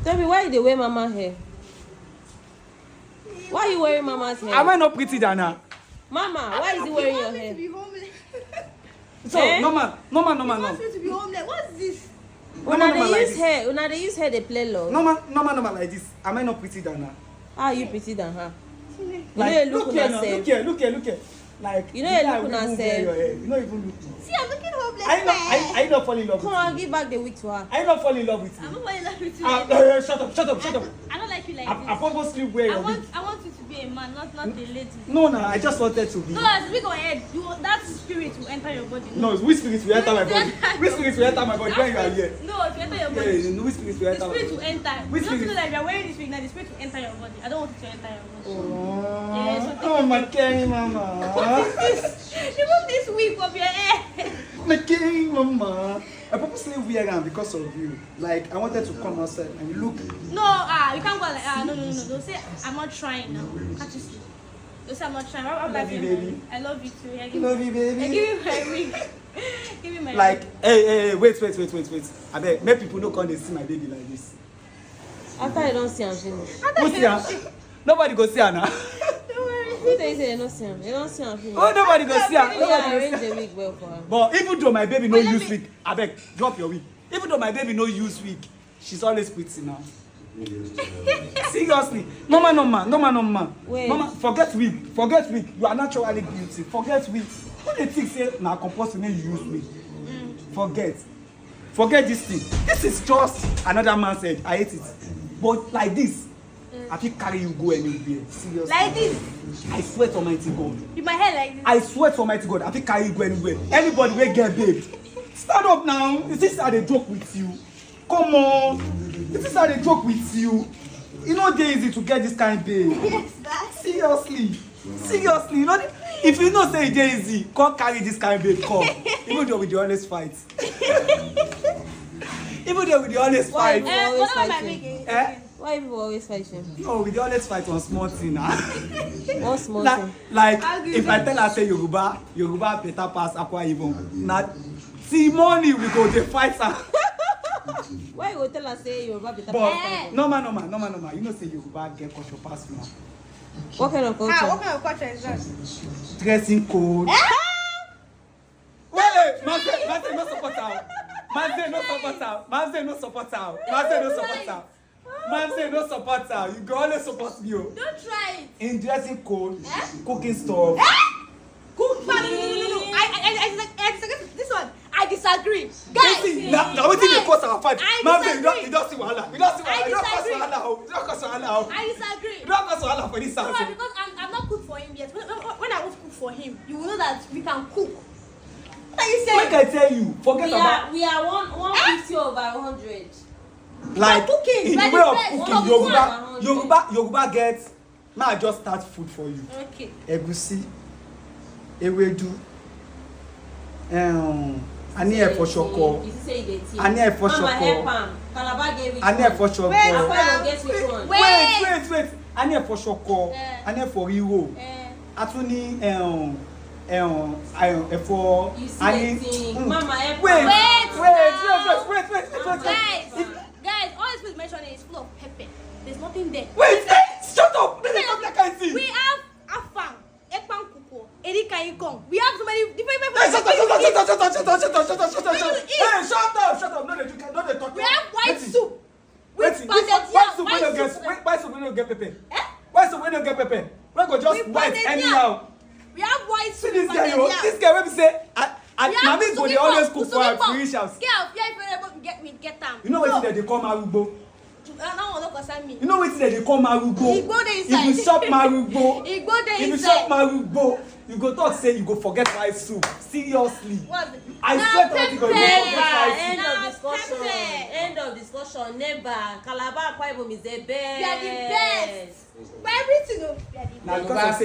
Tell me, why you wear Mama hair? Why are you wearing Mama's hair? Am I not pretty than her? Mama, why is he wearing your hair? To be homeless. So, Mama. He wants me to be homeless. What's this? When they use hair, they play love. Normal like this. Am I not pretty than her? How are you pretty than her? Like, look here. Like, you know you look on herself. You know even look. See, I'm looking homeless. I not fall in love Come with on, you. give back the wig to her. I not fall in love with you. I'm not falling in love with you. Shut up. I don't like you like I this. purposely wear your wig. I want you to be a man, not a lady. No, I just wanted to be. No, as we go ahead, that spirit will enter your body. No, which spirit will enter my body? Which spirit will enter my body when you are here? No, it will enter your body. Yeah, which spirit will enter my body? The spirit will enter. Which You don't spirit? know that if you're wearing this wig now, the spirit will enter your body. I don't want it to enter your body. Oh, my king, Mama. What is this? Remove this wig from your head. My king, Mama. I purposely wear them because of you. Like, I wanted to come outside and look. No, you can't go like, no. Don't say, I'm not trying now. Can't you see? Don't say, I'm not trying. I love you, baby. I love you too. Yeah, Love you, baby. Give me my wig. Give me my Like, wig. hey, wait. I beg, make people no come and see my baby like this. After you don't see him finish. Who see her? Nobody go see her now. Don't worry. Who they say they don't see him? They don't see him finish. Oh, nobody go see her. Oh, Nobody yeah, go arrange see her. the wig well for her. But even though my baby no Wait, let use me- wig, I beg, drop your wig. Even though my baby no use wig, she's always pretty now. Seriously, Mama. Wait. Mama, forget wig. You are naturally beauty. Forget wig. When they think say na compulsory make you use wig, forget this thing. This is just another man's head. I hate it. But like this, I fit carry you go anywhere. Seriously. Like this. I swear to Almighty God. With my hair like this. I swear to Almighty God, I fit carry you go anywhere. Anybody wey get babe, stand up now. Is this how they joke with you? Come on. Is this how they joke with you? You know dey easy to get this kind babe. Yes, that. Seriously. You know, if you know say e dey easy, come carry this kind babe come. Even though we dey always fight. Why? What about my wig? Why people always fighting? No, we dey always fight on small thing na. One small thing. Like if I tell her say Yoruba better pass Akwa Ibom, na till morning we go dey fight her. Why you go tell her say Yoruba better But pass? normal. You know say Yoruba get culture pass now. What kind of culture? What kind of culture is that? Dressing code. Wait, Manze no support her. Manze no support her. You go always support me. Don't try it. In dressing code, cooking stuff. Cook. No. I disagree. This one. I disagree. Guys. Now wetin dey cause our fight? I Manze, disagree. you don't see wahala. You don't cause wahala. I disagree. You don't cause wahala for this house. Why? Because I'm not cooked for him yet. When I want to cook for him, you will know that we can cook. What are you saying? Make I tell you, forget about We are 150 over 100. like cooking, in like the way the of best. cooking. Yoruba get. Now I just start food for you. Okay. Egusi, ewedu, ani ẹ̀fọ́ ṣọkọ, ani ẹ̀fọ́ ṣọkọ, ani ẹ̀fọ́ ṣọkọ. Wait. Ani ẹ̀fọ́ ṣọkọ, ani ẹ̀fọ́ rírò. A tún ní ẹ̀fọ́ ani. Wait. Guys, all this food mentioned is full of pepper. There's nothing there. Wait, shut up. This is not that kind of thing. We have afang, ekpan kuko, erika ikong. We have so many different Hey, shut up. Hey, shut up. No, they talk. We have white soup. White With pounded yam. Why soup we don't get pepper? Why soup we don't get pepper? We go just With white pounded anyhow. We have white See soup. this with guy, pounded yam. this guy when we say, na me go dey always cook for her Usumi free house. Girl, yeah, if you're able to get them. You know wetin dem dey call marugbo? Now one don't concern me. You know wetin dem dey call marugbo? Igbo dey inside. If you chop marugbo, Igbo dey if you inside. chop marugbo, you go talk say you go forget white soup. Seriously. What's it? I swear to God, you go forget white soup. End of discussion. Never. Calabar Akwa Ibom is the best. We are the best. For everything, we are the Na best. because I say